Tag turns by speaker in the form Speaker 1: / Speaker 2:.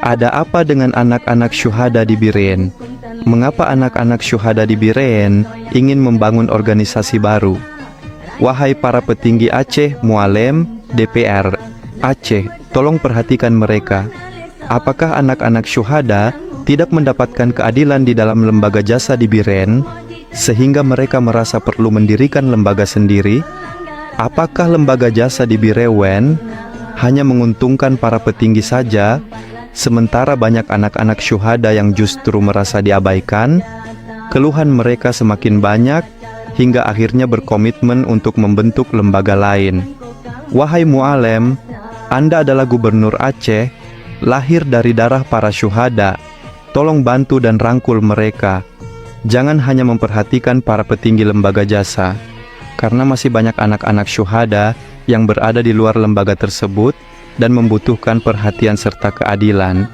Speaker 1: Ada apa dengan anak-anak syuhada di Biren? Mengapa anak-anak syuhada di Biren ingin membangun organisasi baru? Wahai para petinggi Aceh, Mualem, DPR Aceh, tolong perhatikan mereka. Apakah anak-anak syuhada tidak mendapatkan keadilan di dalam lembaga jasa di Biren, sehingga mereka merasa perlu mendirikan lembaga sendiri? Apakah lembaga jasa di Birewen hanya menguntungkan para petinggi saja, sementara banyak anak-anak syuhada yang justru merasa diabaikan? Keluhan mereka semakin banyak, hingga akhirnya berkomitmen untuk membentuk lembaga lain. Wahai Mualem, Anda adalah gubernur Aceh, lahir dari darah para syuhada. Tolong bantu dan rangkul mereka. Jangan hanya memperhatikan para petinggi lembaga jasa, karena masih banyak anak-anak syuhada yang berada di luar lembaga tersebut dan membutuhkan perhatian serta keadilan.